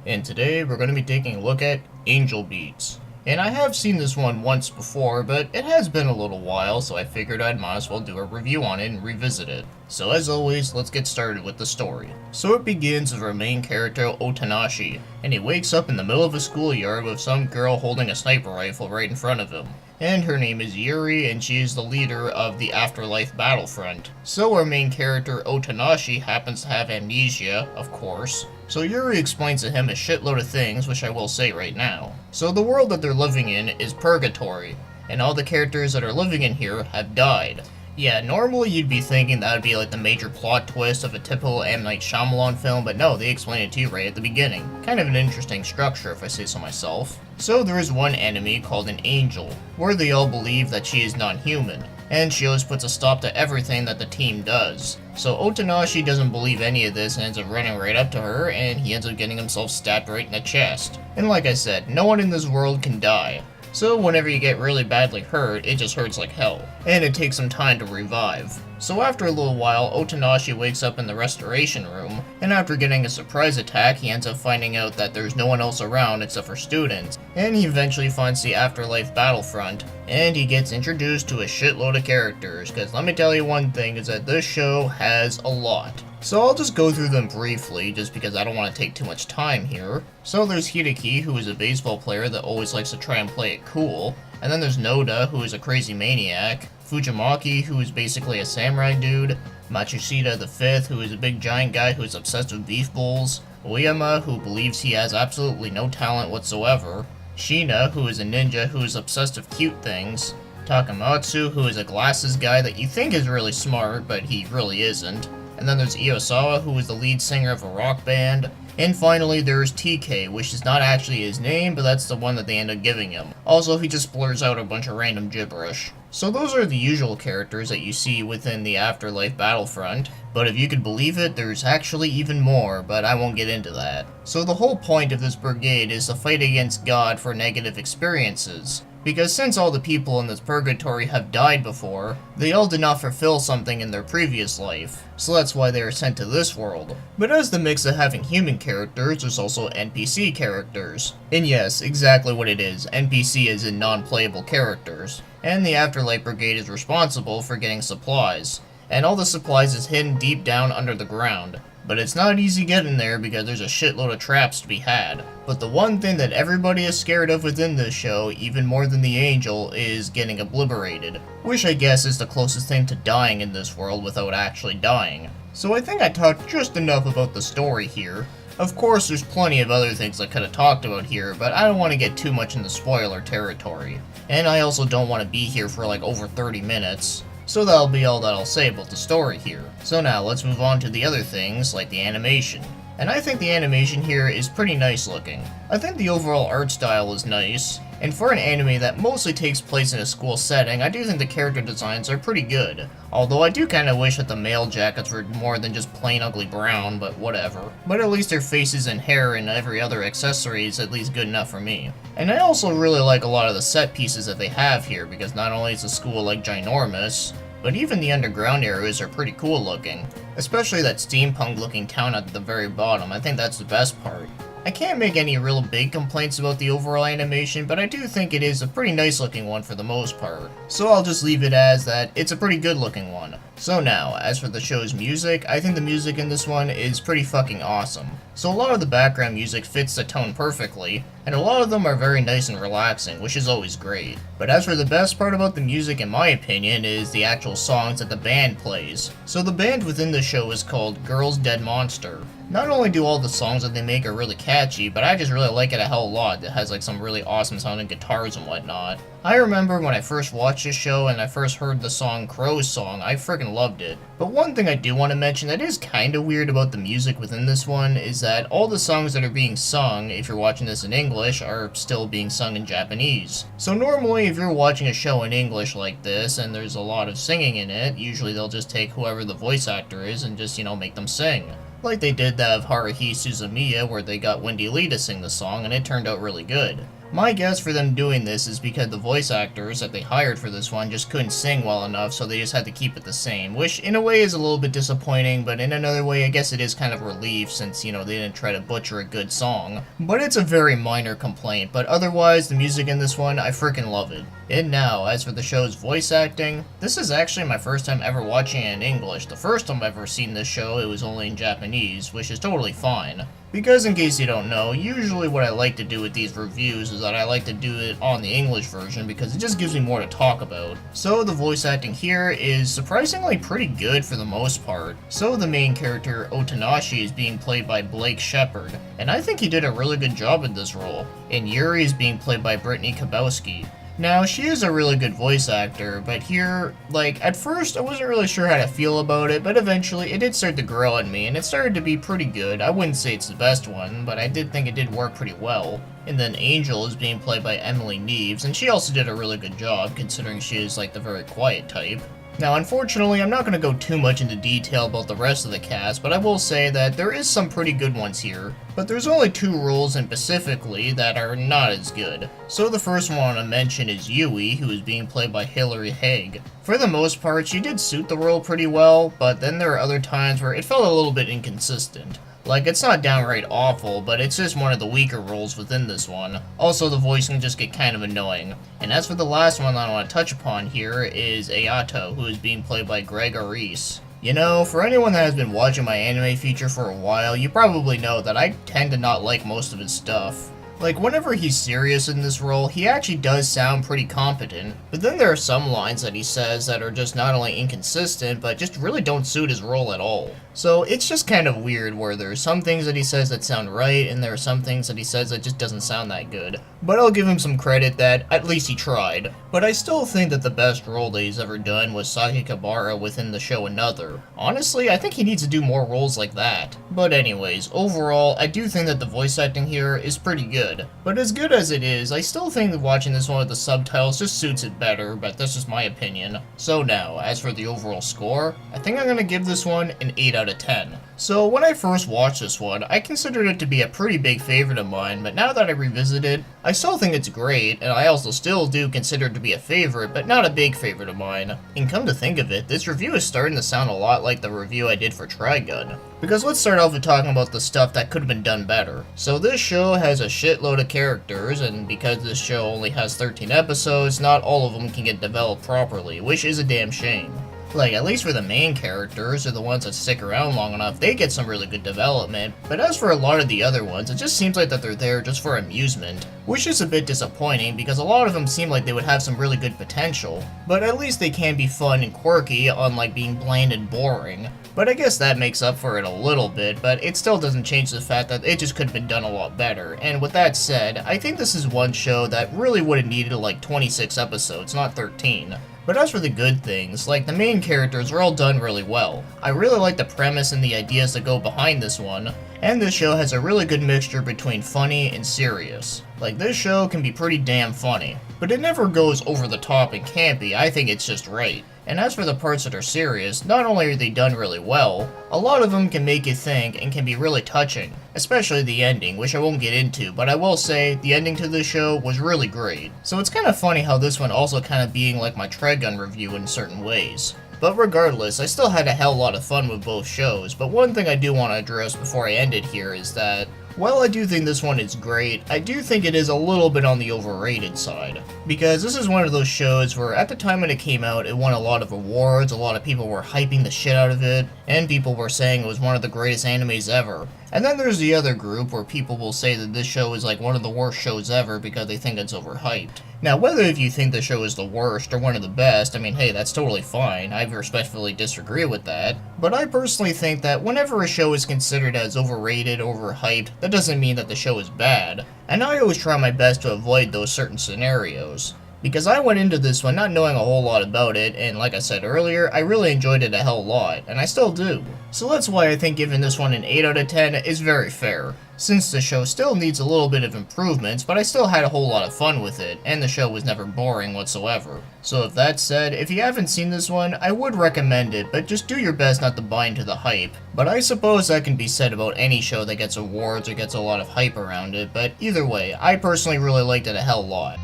and today we're going to be taking a look at Angel Beats. And I have seen this one once before, but it has been a little while, so I figured I might as well do a review on it and revisit it. So as always, let's get started with the story. So it begins with our main character, Otanashi, and he wakes up in the middle of a schoolyard with some girl holding a sniper rifle right in front of him. And her name is Yuri, and she is the leader of the Afterlife Battlefront. So our main character, Otanashi, happens to have amnesia, of course. So Yuri explains to him a shitload of things, which I will say right now. So the world that they're living in is purgatory, and all the characters that are living in here have died. Yeah, normally you'd be thinking that would be like the major plot twist of a typical M. Night Shyamalan film, but no, they explain it to you right at the beginning. Kind of an interesting structure, if I say so myself. So there is one enemy called an angel, where they all believe that she is non-human, and she always puts a stop to everything that the team does. So Otanashi doesn't believe any of this and ends up running right up to her, and he ends up getting himself stabbed right in the chest. And like I said, no one in this world can die. So whenever you get really badly hurt, it just hurts like hell, and it takes some time to revive. So after a little while, Otanashi wakes up in the restoration room, and after getting a surprise attack, he ends up finding out that there's no one else around except for students, and he eventually finds the Afterlife Battlefront, and he gets introduced to a shitload of characters, because let me tell you one thing, is that this show has a lot. So I'll just go through them briefly, just because I don't want to take too much time here. So there's Hideki, who is a baseball player that always likes to try and play it cool. And then there's Noda, who is a crazy maniac. Fujimaki, who is basically a samurai dude. Matsushita the Fifth, who is a big giant guy who is obsessed with beef bowls. Oyama, who believes he has absolutely no talent whatsoever. Shina, who is a ninja who is obsessed with cute things. Takamatsu, who is a glasses guy that you think is really smart, but he really isn't. And then there's Iosawa, who is the lead singer of a rock band. And finally, there's TK, which is not actually his name, but that's the one that they end up giving him. Also, he just blurs out a bunch of random gibberish. So those are the usual characters that you see within the Afterlife Battlefront, but if you could believe it, there's actually even more, but I won't get into that. So the whole point of this brigade is to fight against God for negative experiences. Because since all the people in this purgatory have died before, they all did not fulfill something in their previous life, so that's why they are sent to this world. But as the mix of having human characters, there's also NPC characters. And yes, exactly what it is, NPC is in non-playable characters. And the Afterlife Brigade is responsible for getting supplies. And all the supplies is hidden deep down under the ground. But it's not easy getting there because there's a shitload of traps to be had. But the one thing that everybody is scared of within this show, even more than the angel, is getting obliterated. Which I guess is the closest thing to dying in this world without actually dying. So I think I talked just enough about the story here. Of course, there's plenty of other things I could have talked about here, but I don't want to get too much into spoiler territory. And I also don't want to be here for like over 30 minutes. So that'll be all that I'll say about the story here. So now let's move on to the other things, like the animation. And I think the animation here is pretty nice looking. I think the overall art style is nice, and for an anime that mostly takes place in a school setting, I do think the character designs are pretty good. Although I do kinda wish that the male jackets were more than just plain ugly brown, but whatever. But at least their faces and hair and every other accessory is at least good enough for me. And I also really like a lot of the set pieces that they have here, because not only is the school like ginormous, but even the underground areas are pretty cool looking. Especially that steampunk looking town at the very bottom, I think that's the best part. I can't make any real big complaints about the overall animation, but I do think it is a pretty nice looking one for the most part. So I'll just leave it as that it's a pretty good looking one. So now, as for the show's music, I think the music in this one is pretty fucking awesome. So a lot of the background music fits the tone perfectly, and a lot of them are very nice and relaxing, which is always great. But as for the best part about the music, in my opinion, is the actual songs that the band plays. So the band within the show is called Girls Dead Monster. Not only do all the songs that they make are really catchy, but I just really like it a hell of a lot. It has like some really awesome sounding guitars and whatnot. I remember when I first watched this show and I first heard the song Crow's Song, I freaking loved it. But one thing I do want to mention that is kinda weird about the music within this one is that all the songs that are being sung, if you're watching this in English, are still being sung in Japanese. So normally if you're watching a show in English like this and there's a lot of singing in it, usually they'll just take whoever the voice actor is and just, make them sing. Like they did that of Haruhi Suzumiya where they got Wendy Lee to sing the song and it turned out really good. My guess for them doing this is because the voice actors that they hired for this one just couldn't sing well enough, so they just had to keep it the same, which in a way is a little bit disappointing, but in another way I guess it is kind of relief since, they didn't try to butcher a good song. But it's a very minor complaint, but otherwise the music in this one, I freaking love it. And now, as for the show's voice acting, this is actually my first time ever watching it in English. The first time I've ever seen this show, it was only in Japanese, which is totally fine. Because in case you don't know, usually what I like to do with these reviews is that I like to do it on the English version because it just gives me more to talk about. So the voice acting here is surprisingly pretty good for the most part. So the main character, Otanashi, is being played by Blake Shepard, and I think he did a really good job in this role. And Yuri is being played by Brittany Kabowski. Now, she is a really good voice actor, but here, at first I wasn't really sure how to feel about it, but eventually it did start to grow on me, and it started to be pretty good. I wouldn't say it's the best one, but I did think it did work pretty well. And then Angel is being played by Emily Neves, and she also did a really good job, considering she is, the very quiet type. Now, unfortunately, I'm not going to go too much into detail about the rest of the cast, but I will say that there is some pretty good ones here. But there's only two roles in specifically that are not as good. So the first one I want to mention is Yui, who is being played by Hilary Haig. For the most part, she did suit the role pretty well, but then there are other times where it felt a little bit inconsistent. It's not downright awful, but it's just one of the weaker roles within this one. Also, the voice can just get kind of annoying. And as for the last one that I want to touch upon here is Ayato, who is being played by Greg Aris. For anyone that has been watching my anime feature for a while, you probably know that I tend to not like most of his stuff. Whenever he's serious in this role, he actually does sound pretty competent, but then there are some lines that he says that are just not only inconsistent, but just really don't suit his role at all. So it's just kind of weird where there's some things that he says that sound right, and there are some things that he says that just doesn't sound that good. But I'll give him some credit that at least he tried. But I still think that the best role that he's ever done was Saki Kabara within the show Another. Honestly, I think he needs to do more roles like that. But anyways, overall, I do think that the voice acting here is pretty good. But as good as it is, I still think that watching this one with the subtitles just suits it better, but that's just my opinion. So now, as for the overall score, I think I'm gonna give this one an 8 out of 10. So when I first watched this one, I considered it to be a pretty big favorite of mine, but now that I revisited, I still think it's great, and I also still do consider it to be a favorite, but not a big favorite of mine. And come to think of it, this review is starting to sound a lot like the review I did for Trigun. Because let's start off with talking about the stuff that could have been done better. So this show has a shitload of characters, and because this show only has 13 episodes, not all of them can get developed properly, which is a damn shame. At least for the main characters, or the ones that stick around long enough, they get some really good development, but as for a lot of the other ones, it just seems like that they're there just for amusement, which is a bit disappointing because a lot of them seem like they would have some really good potential, but at least they can be fun and quirky, unlike being bland and boring. But I guess that makes up for it a little bit, but it still doesn't change the fact that it just could have been done a lot better. And with that said, I think this is one show that really would have needed 26 episodes, not 13. But as for the good things, the main characters are all done really well. I really like the premise and the ideas that go behind this one, and this show has a really good mixture between funny and serious. This show can be pretty damn funny, but it never goes over the top and campy. I think it's just right. And as for the parts that are serious, not only are they done really well, a lot of them can make you think and can be really touching, especially the ending, which I won't get into, but I will say the ending to this show was really great. So it's kind of funny how this one also kind of being like my Trigun review in certain ways. But regardless, I still had a hell lot of fun with both shows, but one thing I do want to address before I end it here is that while I do think this one is great, I do think it is a little bit on the overrated side. Because this is one of those shows where at the time when it came out, it won a lot of awards, a lot of people were hyping the shit out of it, and people were saying it was one of the greatest animes ever. And then there's the other group where people will say that this show is one of the worst shows ever because they think it's overhyped. Now, whether if you think the show is the worst or one of the best, I mean, hey, that's totally fine. I respectfully disagree with that. But I personally think that whenever a show is considered as overrated, overhyped, that doesn't mean that the show is bad. And I always try my best to avoid those certain scenarios. because I went into this one not knowing a whole lot about it, and like I said earlier, I really enjoyed it a hell lot, and I still do. So that's why I think giving this one an 8 out of 10 is very fair, since the show still needs a little bit of improvements, but I still had a whole lot of fun with it, and the show was never boring whatsoever. So with that said, if you haven't seen this one, I would recommend it, but just do your best not to buy into the hype. But I suppose that can be said about any show that gets awards or gets a lot of hype around it, but either way, I personally really liked it a hell lot.